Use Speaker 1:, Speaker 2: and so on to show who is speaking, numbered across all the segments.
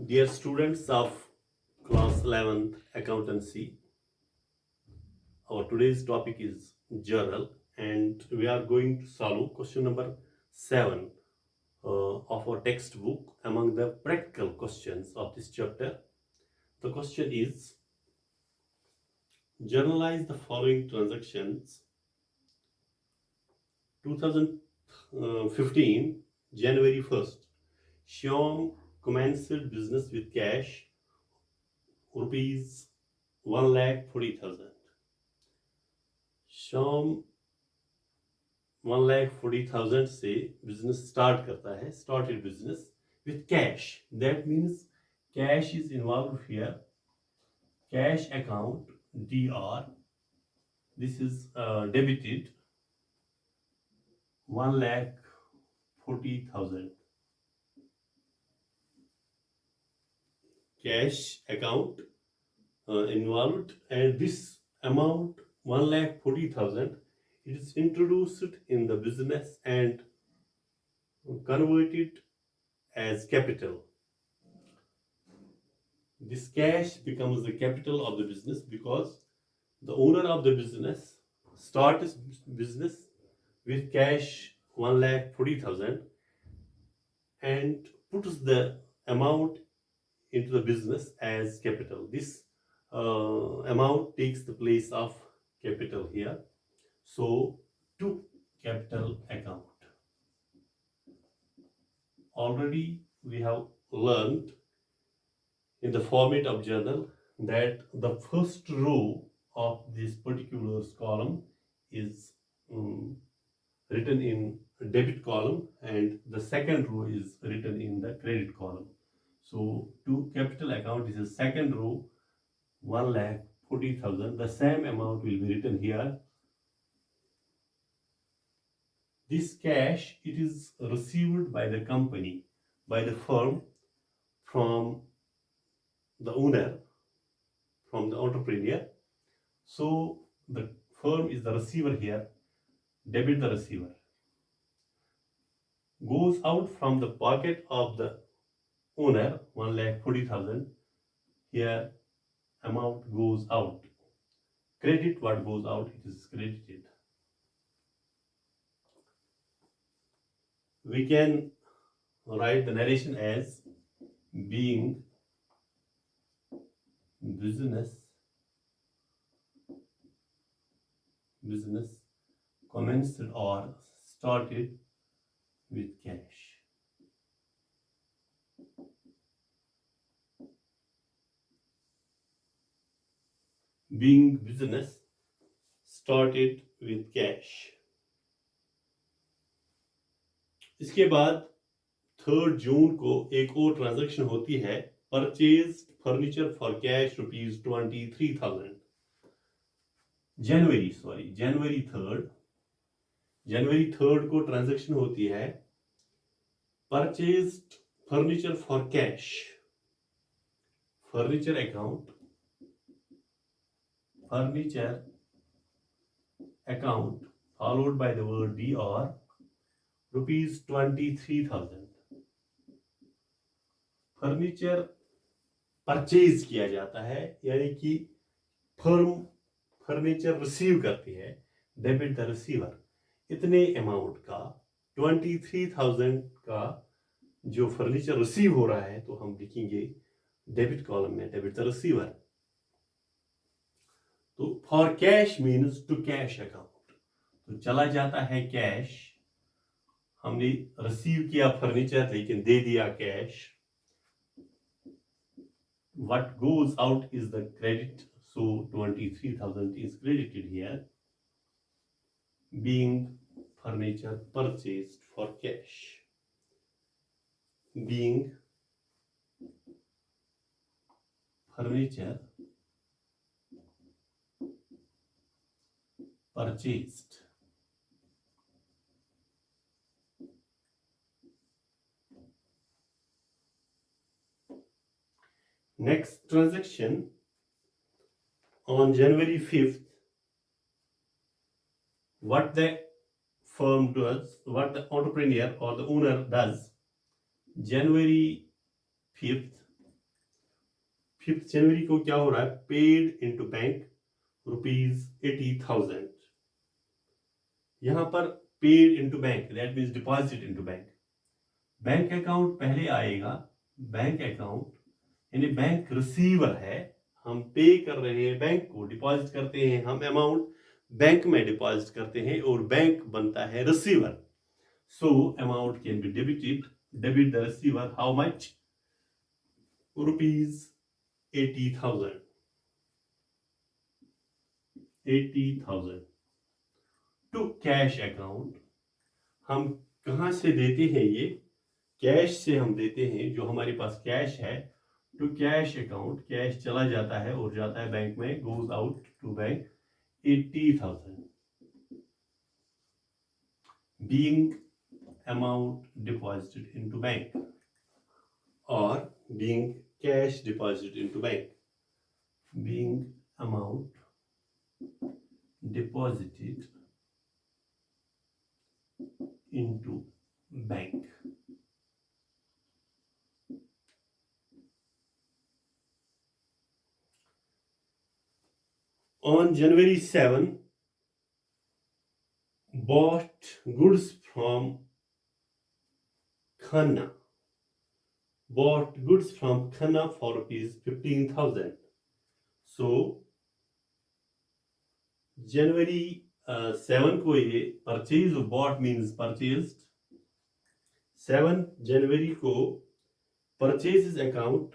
Speaker 1: Dear students of class 11th accountancy, our today's topic is journal and we are going to solve question number 7 of our textbook among the practical questions of this chapter. The question is journalize the following transactions. 2015 January 1st, Shyam commenced business with cash rupees 1,40,000. Shyam 1,40,000 से business start करता है, started business with cash. That means cash is involved here. Cash account DR. This is debited 1,40,000. Cash account involved, and this amount 1,40,000 it is introduced in the business and converted as capital. This cash becomes the capital of the business because the owner of the business starts business with cash 1,40,000 and puts the amount into the business as capital. This amount takes the place of capital here. So, to capital account. Already we have learned in the format of journal that the first row of this particular column is written in debit column and the second row is written in the credit column. So, to capital account is the second row, 1,40,000. The same amount will be written here. This cash, it is received by the company, by the firm, from the owner, from the entrepreneur. So the firm is the receiver here, debit the receiver. Goes out from the pocket of the owner, 1,40,000. Here amount goes out. Credit what goes out, it is credited. We can write the narration as being business commenced or started with cash. Being business started with cash. इसके बाद 3 जून को एक और transaction होती है, purchase furniture for cash ₹23,000. January 3rd को transaction होती है, purchase furniture for cash, furniture account followed by the word DR, ₹23,000. Furniture purchase किया जाता है, यानी कि फर्म फर्नीचर रिसीव करती है, डेबिट द रिसीवर. इतने अमाउंट का 23,000 का जो फर्नीचर रिसीव हो रहा है, तो हम लिखेंगे डेबिट कॉलम में डेबिट द रिसीवर. तो for cash means to cash account. तो चला जाता है कैश, हमने रिसीव किया फर्नीचर लेकिन दे दिया cash. What goes out is the credit, so 23,000 is credited here. Being furniture purchased for cash. Being furniture purchased. Next transaction on January 5th, what the firm does, what the entrepreneur or the owner does, January 5th, 5 जनवरी को क्या हो रहा है, paid into bank ₹80,000। यहां पर paid into bank that means deposit into bank. Bank account पहले आएगा, bank account यानी बैंक रिसीवर है, हम पे कर रहे हैं बैंक को, डिपॉजिट करते हैं हम अमाउंट बैंक में डिपॉजिट करते हैं और बैंक बनता है receiver. So amount can be debited, debit the receiver how much, ₹80,000 80,000 to cash account. हम कहां से देते हैं, ये कैश से हम देते हैं, जो हमारे पास कैश है टू कैश अकाउंट, कैश चला जाता है और जाता है बैंक में, goes out to bank 80,000 being amount deposited into bank or being cash deposited into bank, being amount deposited into bank. On January 7, bought goods from Khanna. Bought goods from Khanna for ₹15,000. So January 7 को ये purchase, bot means purchased. 7 जनवरी को purchases account,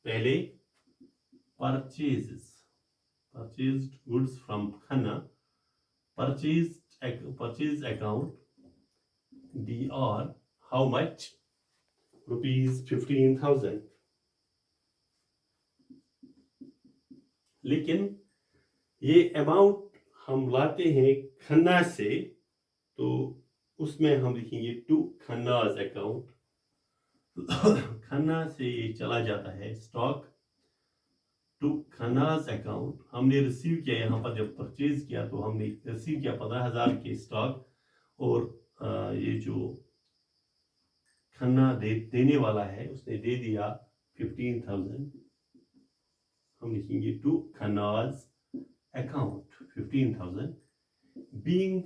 Speaker 1: पहले purchases, purchased goods from Khanna, purchase account DR how much, ₹15,000। लेकिन ये amount हम लाते हैं खन्ना से, तो उसमें हम लिखेंगे टू खन्नाज अकाउंट। खन्ना से ये चला जाता है स्टॉक टू खन्नाज अकाउंट। हमने रिसीव किया, यहाँ पर जब परचेज किया तो हमने रिसीव किया 15,000 के स्टॉक, और ये जो खन्ना देने वाला है उसने दे दिया 15,000। हम लिखेंगे to Khanna's account 15,000 being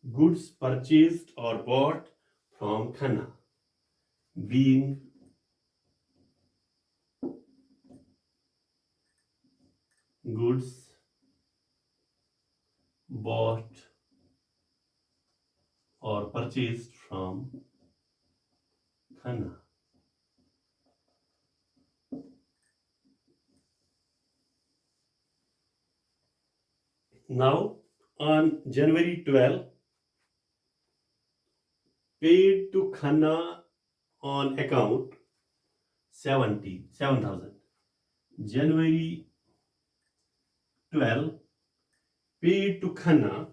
Speaker 1: goods purchased or bought from Khanna, being goods bought or purchased from Khanna. Now on January 12, paid to Khanna on account 7,000. January 12 paid to Khanna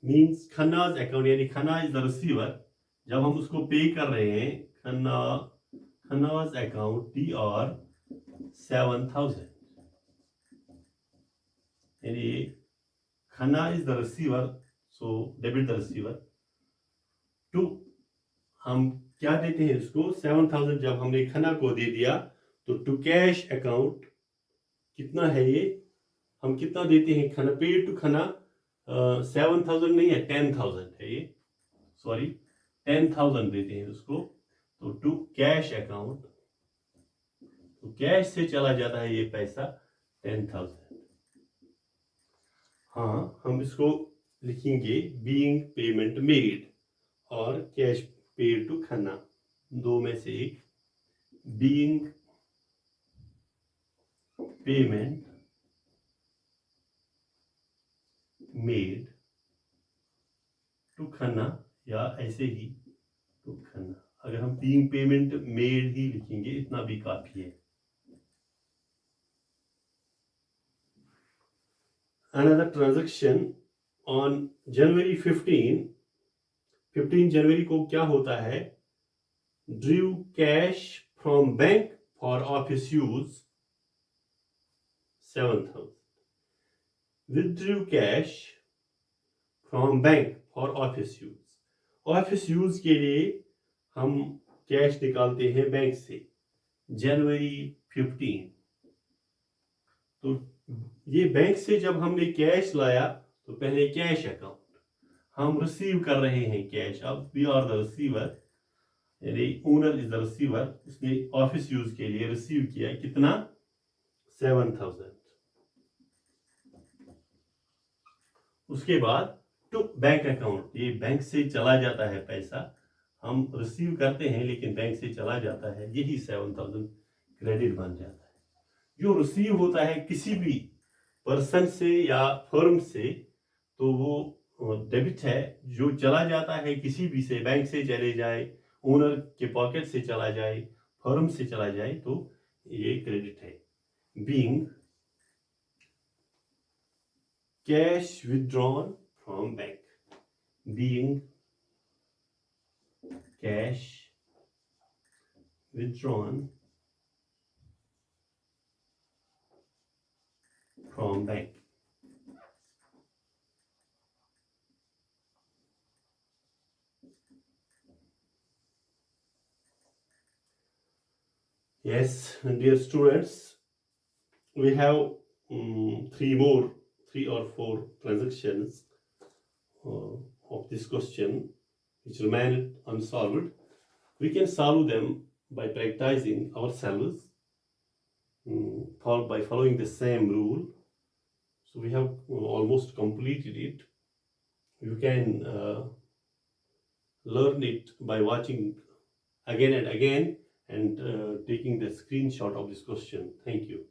Speaker 1: means Khanna's account, यानी Khanna is the receiver। जब हम उसको पे कर रहे हैं, Khanna's account DR 7,000, यानी Khanna is the receiver, so debit the receiver to, हम क्या देते हैं इसको 7,000। जब हमने खन्ना को दे दिया तो टू कैश अकाउंट कितना है ये, हम कितना देते हैं खन्ना, पेड टू खन्ना 7,000 नहीं है, 10,000 है ये, सॉरी 10,000 देते हैं उसको, तो टू कैश अकाउंट, तो कैश से चला जाता है ये पैसा 10,000। हाँ, हम इसको लिखेंगे बीइंग पेमेंट मेड और कैश पेड टू खन्ना, दो में से एक, being payment made to Khanna, या ऐसे ही टू खन्ना। अगर हम बीइंग पेमेंट मेड ही लिखेंगे इतना भी काफी है। Another transaction on January 15 जनवरी को क्या होता है, Drew cash from bank for office use 7,000, withdrew cash from bank for office use. Office use के लिए हम कैश निकालते हैं बैंक से, जनवरी 15। तो ये बैंक से जब हमने कैश लाया तो पहले कैश अकाउंट, हम रिसीव कर रहे हैं कैश, अब वी आर द रिसीवर, यानी ओनर इज द रिसीवर, उसने ऑफिस यूज के लिए रिसीव किया कितना, 7,000। उसके बाद टू बैंक अकाउंट, ये बैंक से चला जाता है पैसा, हम रिसीव करते हैं लेकिन बैंक से चला जाता है, यही 7,000 क्रेडिट बन जाता है। जो रिसीव होता है किसी भी पर्सन से या फर्म से तो वो डेबिट है, जो चला जाता है किसी भी से, बैंक से चले जाए, ओनर के पॉकेट से चला जाए, फर्म से चला जाए, तो ये क्रेडिट है। Being cash withdrawn from bank, being cash withdrawn from bank. Yes, dear students, we have three or four transactions of this question which remain unsolved. We can solve them by practicing ourselves by following the same rule. So we have almost completed it. You can learn it by watching again and again and taking the screenshot of this question. Thank you.